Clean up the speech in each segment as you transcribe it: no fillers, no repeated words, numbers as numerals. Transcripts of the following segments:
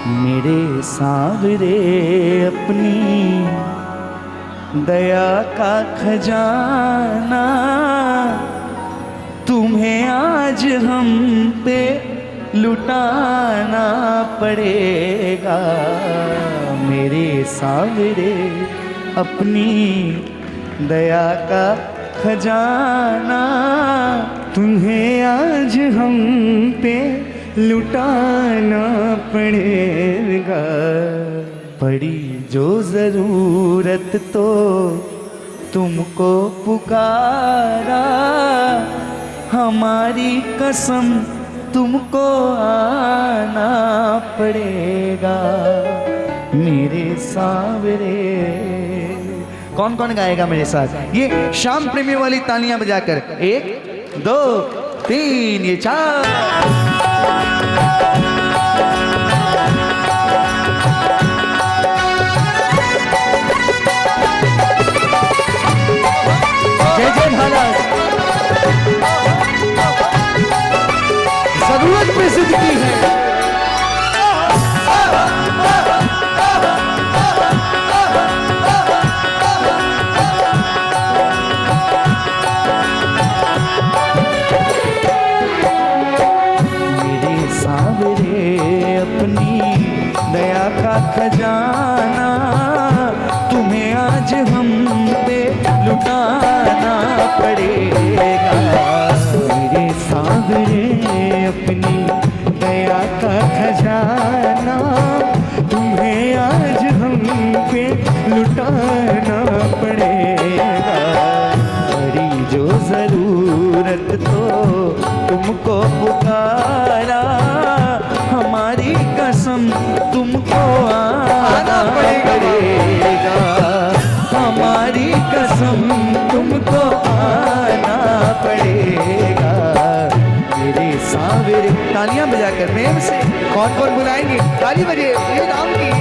मेरे सांवरे अपनी दया का खजाना, तुम्हें आज हम पे लुटाना पड़ेगा। मेरे सांवरे अपनी दया का खजाना, तुम्हें आज हम पे लुटाना पड़ेगा। पड़ी जो जरूरत तो तुमको पुकारा, हमारी कसम तुमको आना पड़ेगा। मेरे सांवरे। कौन कौन गाएगा मेरे साथ? ये शाम प्रेमी वाली तालियां बजाकर 1 2 3 ये 4। जय जय भारत। जरूरत पे जिद की है। मेरे सांवरे अपनी दया का खजाना, तुम्हें आज हम पे लुटाना पड़ेगा। मेरे सांवरे अपनी दया का खजाना, तुम्हें आज हम पे लुटाना पड़ेगा। बड़ी जो जरूरत तो तुमको पुकारा, हमारी कसम तुमको आना पड़ेगा। हमारी कसम तुमको आना पड़ेगा। मेरे सांवरे। तालियां बजाकर प्रेम से कौन कौन बुलाएंगे? ताली बजे ये नाम की।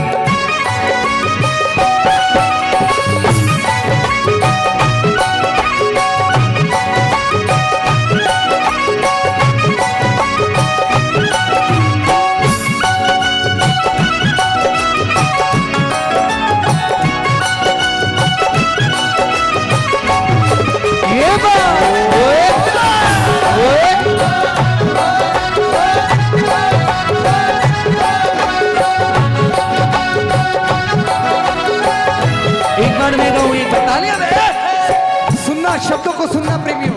शब्दों को सुनना प्रेमियों।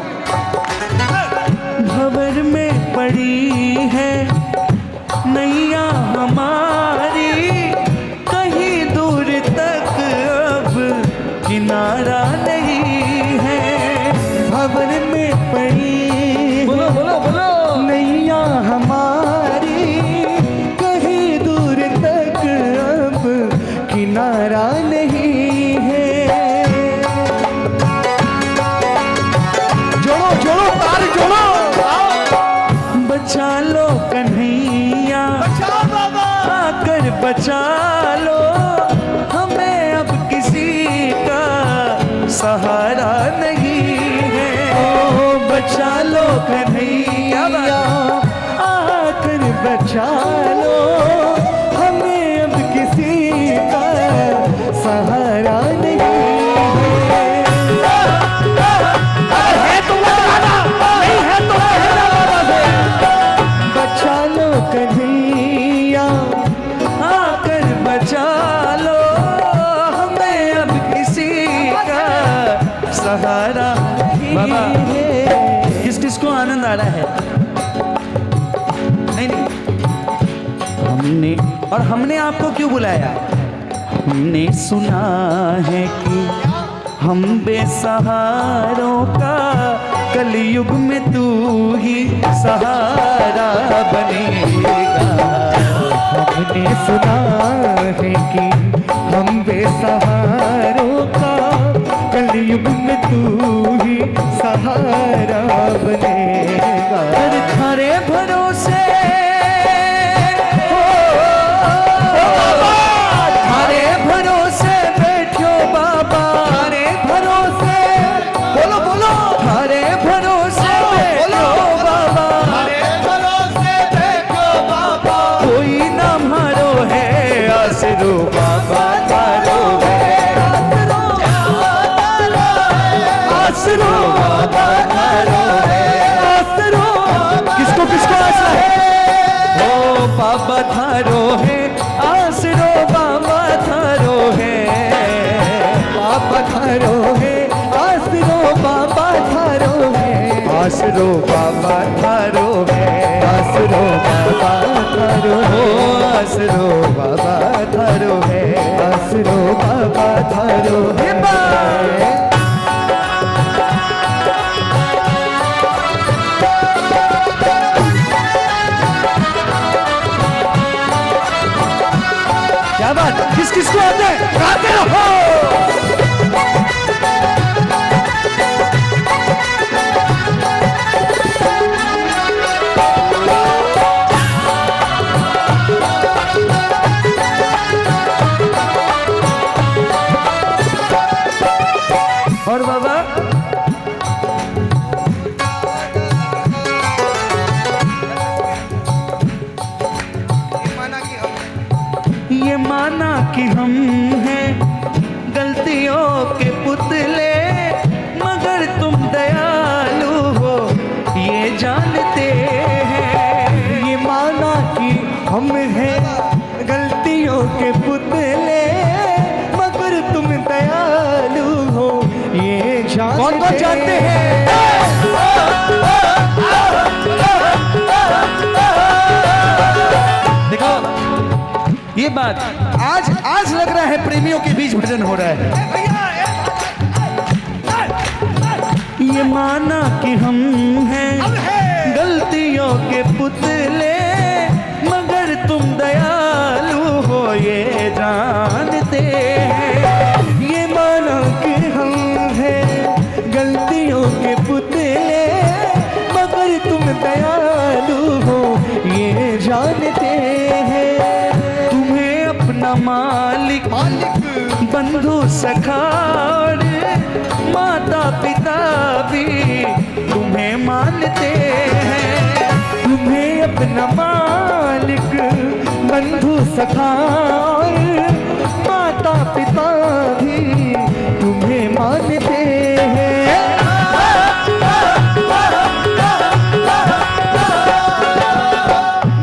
भंवर में पड़ी है नैया हमारी, कहीं दूर तक अब किनारा नहीं है। भंवर में पड़ी बोलो बोलो बोलो नैया हमारी, कहीं दूर तक अब किनारा नहीं है। बचा लो कन्हैया, आकर बचा लो, हमें अब किसी का सहारा नहीं है। ओ बचा लो कन्हैया, आकर बचा लो, हमें अब किसी का सहारा नहीं है। कन्हैया आकर बचा लो, हमें अब किसी का सहारा बाबा। किस किस को आनंद आ रहा है? नहीं नहीं, हमने आपको क्यों बुलाया? हमने सुना है कि हम बेसहारों का कलयुग में तू ही सहारा बनेगा। हमने सुना है कि हम बेसहारों का कलयुग में तू ही सहारा बनेगा। थारे भरोसे थारे भरोसे बैठो बाबा, थारे भरोसे बोलो बोलो, थारे भरोसे बैठो बाबा, थारे भरोसे बैठो बाबा। कोई ना मारो है आसरो बाबा थारो है, आसरो बाबा थारो है, आसरो। किसको किसको आशा है? ओ बाबा थारो है, आसरो बाबा थारो है, बाबा थारो है, आसरो बाबा थारो है, आसरो बाबा थारो है, आसरो बाबा थारो हो, आसरो बाबा थारो है, आसरो बाबा थारो है। क्या बात, किस किस को आते हैं? गाते रहो। और बाबा ये माना कि हम हैं गलतियों के पुतले, मगर तुम दयालु हो ये जानते हैं। ये माना कि हम हैं गलतियों के पुतले, मगर तुम दयालु हो ये जानते। कौन कौन जानते हैं? देखो ये बात आज लग रहा है प्रेमियों के बीच भजन हो रहा है। ये माना कि हम हैं गलतियों के पुतले, मगर तुम दयालु हो ये जानते हैं। ये माना कि हम हैं गलतियों के पुतले, मगर तुम दयालु हो ये जानते हैं। मालिक बंधु सखा और माता पिता भी तुम्हें मानते हैं। तुम्हें अपना मालिक बंधु सखा और माता पिता भी तुम्हें मानते हैं।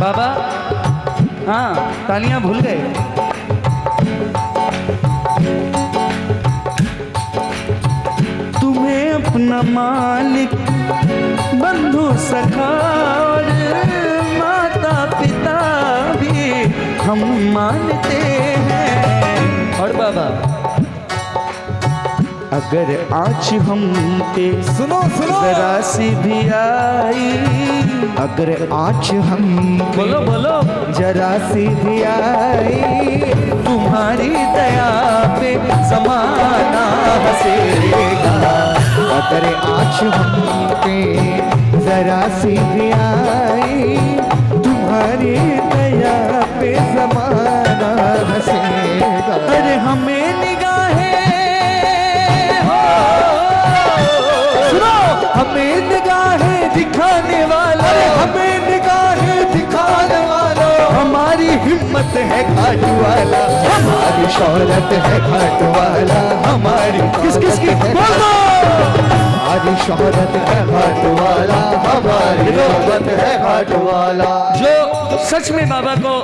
बाबा हाँ तालियां भूल गए। तुम्हें अपना मालिक बंधु सखा और माता पिता भी हम मानते हैं। और बाबा अगर आज हम पे सुनो सुनो जरा सी भी आई, अगर आज हम बोलो बोलो जरा सी भी आई, तुम्हारी दया पे ज़माना हंसेगा। अगर आज हम पे जरा सी भी आई, तुम्हारी दया पे ज़माना हंसेगा। अरे हमें निगाहें हमें निगाहें दिखाने वाला, हमें निगाहें दिखाने वाला, हमारी हिम्मत है घाट वाला, हमारी शौहरत है घाट वाला, हमारी किस किस की हमारी शौहरत है घाट वाला, हमारी शौहरत है घाट वाला। जो सच में बाबा को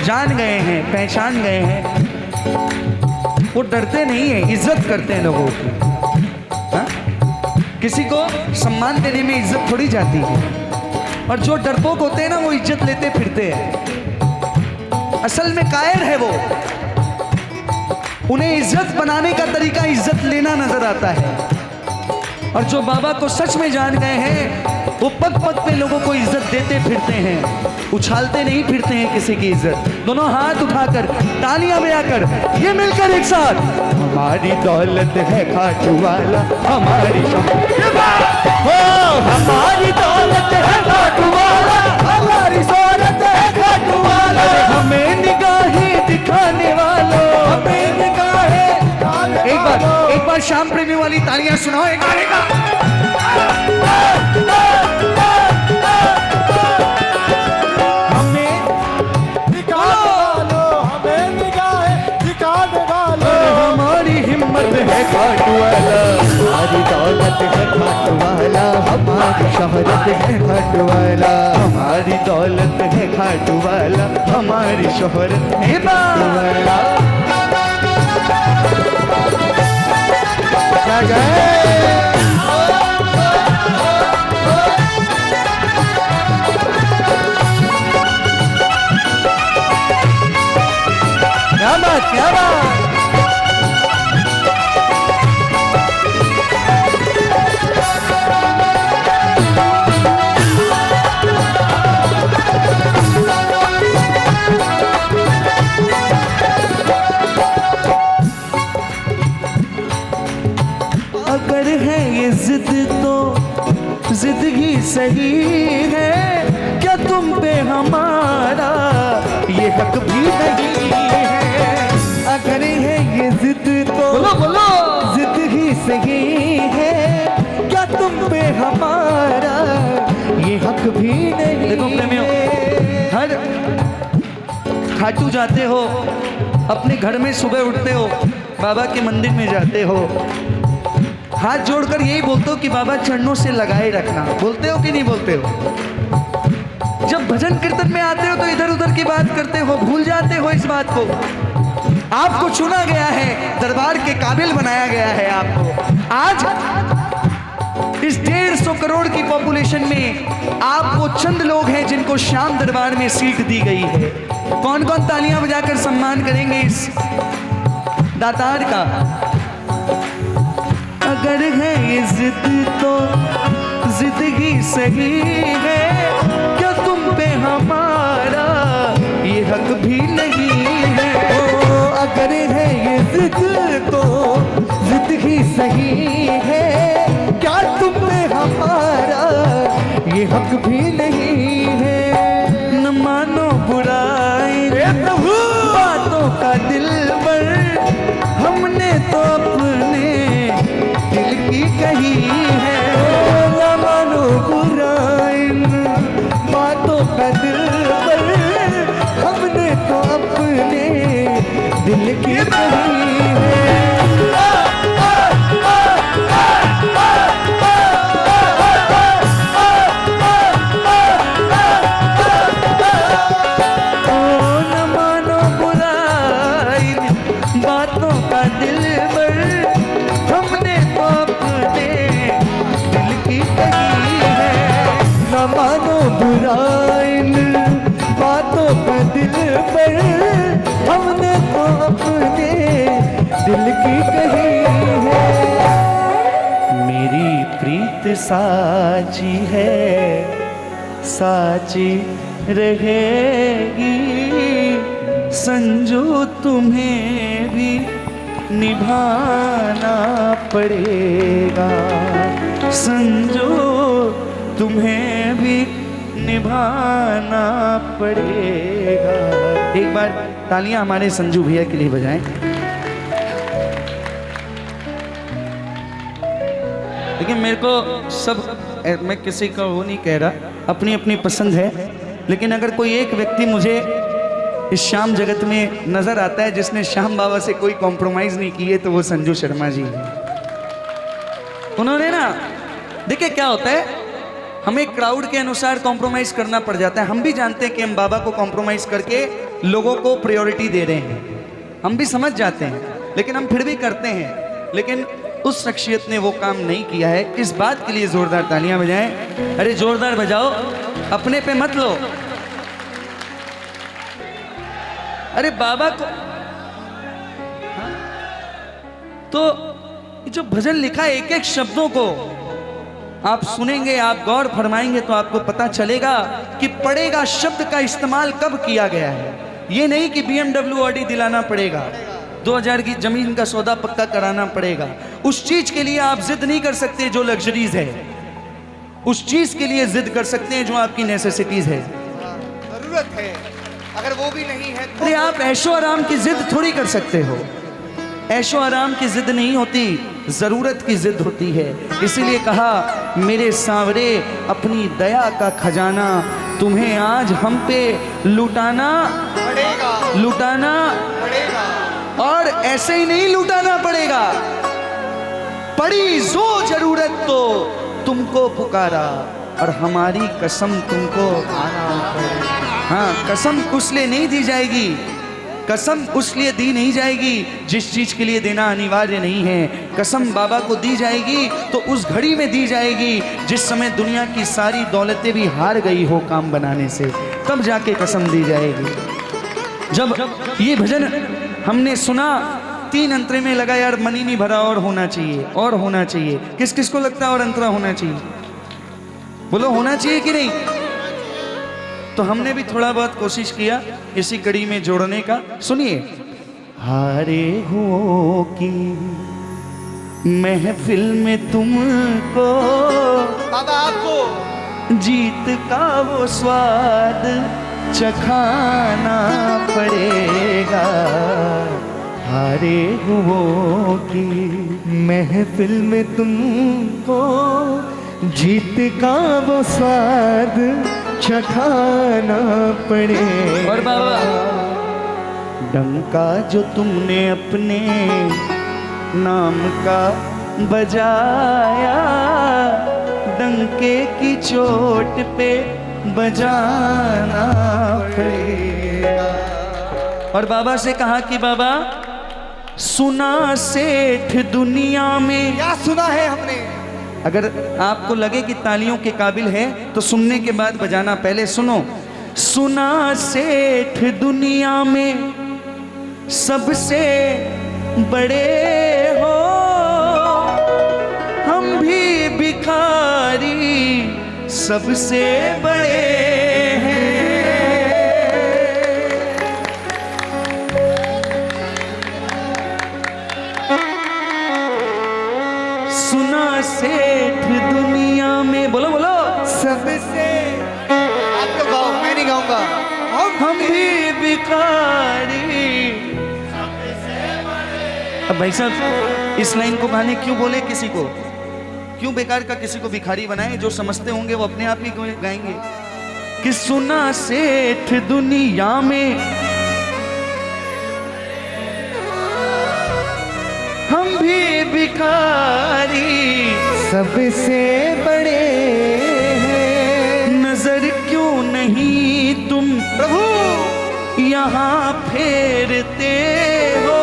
जान गए हैं, पहचान गए हैं, वो डरते नहीं है, इज्जत करते हैं लोगों की। हाँ? किसी को सम्मान देने में इज्जत थोड़ी जाती है, और जो डरपोक होते हैं ना वो इज्जत लेते फिरते हैं। असल में कायर है वो, उन्हें इज्जत बनाने का तरीका इज्जत लेना नजर आता है। और जो बाबा को सच में जान गए हैं वो पग पग पे लोगों को इज्जत देते फिरते हैं, उछालते नहीं फिरते हैं किसी की इज्जत। दोनों हाथ उठाकर तालियां बजाकर ये मिलकर एक साथ, हमारी दौलत है घाट वाला, हमारी हमारी दौलत है घाट वाला, हमारी शौहरत है घाट वाला, हमें निगाहें दिखाने वालों, हमें निगाहें। एक बार श्याम प्रेमी वाली तालियां सुनाओ एक गाने का। हमें निगाहें वाला, हमारी दौलत है खाटू वाला, हमारी शोहरत है खाटू वाला, हमारी दौलत है खाटू वाला, हमारी शोहरत है खाटू वाला। क्या बात, क्या बात। अगर है ये जिद तो जिद ही सही है, क्या तुम पे हमारा ये हक भी नहीं है। अगर है ये जिद तो बोलो बोलो जिद ही सही है, क्या तुम पे हमारा ये हक भी नहीं। देखो प्रेमियों, हर खाटू जाते हो, अपने घर में सुबह उठते हो, बाबा के मंदिर में जाते हो, हाथ जोड़कर यही बोलते हो कि बाबा चरणों से लगाए रखना। बोलते हो कि नहीं बोलते हो? जब भजन कीर्तन में आते हो तो इधर उधर की बात करते हो, भूल जाते हो इस बात को। आपको चुना गया है, दरबार के काबिल बनाया गया है आपको। आज इस 150 करोड़ की पॉपुलेशन में आप वो चंद लोग हैं जिनको श्याम दरबार में सीट दी गई है। कौन कौन तालियां बजाकर सम्मान करेंगे इस दातार का? अगर है ये जिद तो जिद ही सही है, क्या तुम पे हमारा ये हक भी नहीं है। ओ अगर है ये जिद तो जिद ही सही है, क्या तुम पे हमारा ये हक भी नहीं है। न मानो बुराई बातों का दिल पर, हमने तो अपने दिल की कही है। न मानो बुराई बातों का दिल पर, हमने तो अपने दिल की कही है। न मानो बुराई बातों का दिल पर, हमने तो अपने दिल की कही है। न मानो बुराई बातों का दिल पर, हमने तो अपने दिल की कही है। मेरी प्रीत साची है, साची रहेगी, संजो तुम्हें भी निभाना पड़ेगा, संजो तुम्हें भी निभाना पड़ेगा। एक बार तालियां हमारे संजू भैया के लिए बजाएं। लेकिन मेरे को सब, मैं किसी का वो नहीं कह रहा, अपनी अपनी पसंद है। लेकिन अगर कोई एक व्यक्ति मुझे इस श्याम जगत में नजर आता है जिसने श्याम बाबा से कोई कॉम्प्रोमाइज नहीं की है, तो वो संजू शर्मा जी हैं। उन्होंने ना, देखिए क्या होता है, हमें क्राउड के अनुसार कॉम्प्रोमाइज करना पड़ जाता है। हम भी जानते हैं कि हम बाबा को कॉम्प्रोमाइज करके लोगों को प्रायोरिटी दे रहे हैं, हम भी समझ जाते हैं, लेकिन हम फिर भी करते हैं। लेकिन उस शख्सियत ने वो काम नहीं किया है। इस बात के लिए जोरदार तालियां बजाएं। अरे जोरदार बजाओ, अपने पे मत लो। अरे बाबा को तो जो भजन लिखा है, एक एक शब्दों को आप सुनेंगे, आप गौर फरमाएंगे तो आपको पता चलेगा कि पड़ेगा शब्द का इस्तेमाल कब किया गया है। ये नहीं कि BMW ऑडी दिलाना पड़ेगा, 2000 की जमीन का सौदा पक्का कराना पड़ेगा। उस चीज के लिए आप जिद नहीं कर सकते जो लग्जरीज है, उस चीज के लिए जिद कर सकते हैं जो आपकी नेसेसिटीज है, जरूरत है। अगर वो भी नहीं है तो आप ऐशो आराम की जिद थोड़ी कर सकते हो। ऐशो आराम की जिद नहीं होती, जरूरत की जिद होती है। इसीलिए कहा, मेरे सांवरे अपनी दया का खजाना तुम्हें आज हम पे लुटाना पड़ेगा, लुटाना पड़ेगा। और ऐसे ही नहीं लुटाना पड़ेगा, पड़ी जो जरूरत तो तुमको पुकारा, और हमारी कसम तुमको आना पड़ेगा। हाँ, कसम उसलिए नहीं दी जाएगी, कसम उसलिए दी नहीं जाएगी जिस चीज के लिए देना अनिवार्य नहीं है। कसम बाबा को दी जाएगी तो उस घड़ी में दी जाएगी जिस समय दुनिया की सारी दौलतें भी हार गई हो काम बनाने से, तब जाके कसम दी जाएगी। जब ये भजन हमने सुना, 3 अंतरे में लगा यार मन ही नहीं भरा, और होना चाहिए, और होना चाहिए। किस किस को लगता है और अंतरा होना चाहिए? बोलो होना चाहिए कि नहीं? तो हमने भी थोड़ा बहुत कोशिश किया इसी कड़ी में जोड़ने का। सुनिए, हारे हो की महफिल में तुमको बाबा आपको जीत का वो स्वाद चखाना पड़ेगा। हारे हो की महफिल में तुमको जीत का वो स्वाद चखाना पड़ेगा। और बाबा, डंका जो तुमने अपने नाम का बजाया, डंके की चोट पे बजाना पड़ेगा। और बाबा से कहा कि बाबा, सुना सेठ दुनिया में, क्या सुना है हमने? अगर आपको लगे कि तालियों के काबिल है तो सुनने के बाद बजाना, पहले सुनो। सुना सेठ दुनिया में सबसे बड़े हो, हम भी भिखारी सबसे बड़े हैं। सुना सेठ दुनिया में, बोलो बोलो, सबसे आप तो गाओ, मैं नहीं गाऊंगा। हम भी भिखारी। अब भाई साहब, इस लाइन को गाने क्यों बोले किसी को? क्यों बेकार का किसी को भिखारी बनाए? जो समझते होंगे वो अपने आप ही गाएंगे कि सुना सेठ दुनिया में हम भी भिखारी सबसे बड़े हैं। नजर क्यों नहीं तुम प्रभु यहाँ फेरते हो?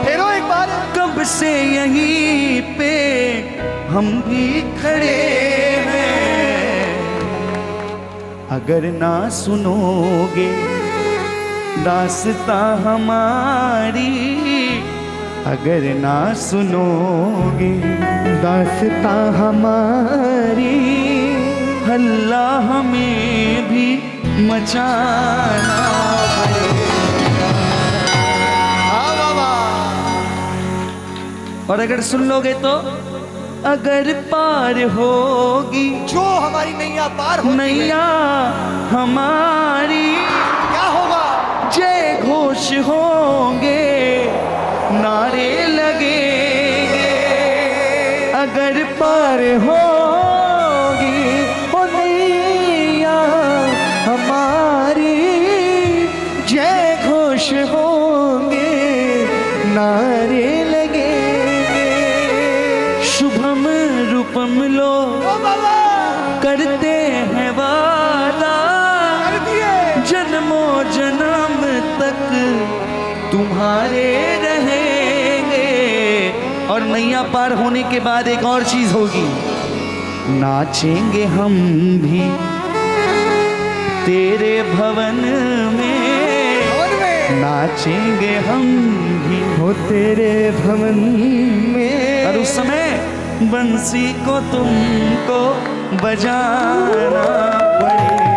फेरो एक बार। कब से यहीं पे हम भी खड़े हैं। अगर ना सुनोगे दास्तां हमारी, अगर ना सुनोगे दास्तां हमारी, हल्ला हमें भी मचाना पड़ेगा। हाँ बाबा। और अगर सुन लोगे तो, अगर पार होगी जो हमारी नैया पार होती है, नैया हमारी, क्या होगा? जय घोष होंगे, नारे लगेंगे। अगर पार होगी वो नैया हमारी, जय घोष होंगे, नारे लगेंगे। शुभम रूपम लो ओ बाबा करते हैं वादा, कर दिए। जन्मों जन्म तक तुम्हारे रहेंगे। और नैया पार होने के बाद एक और चीज होगी, नाचेंगे हम भी तेरे भवन में, भवन में। नाचेंगे हम भी हो तेरे भवन में। और उस समय बंसी को तुमको बजाना पड़ेगा।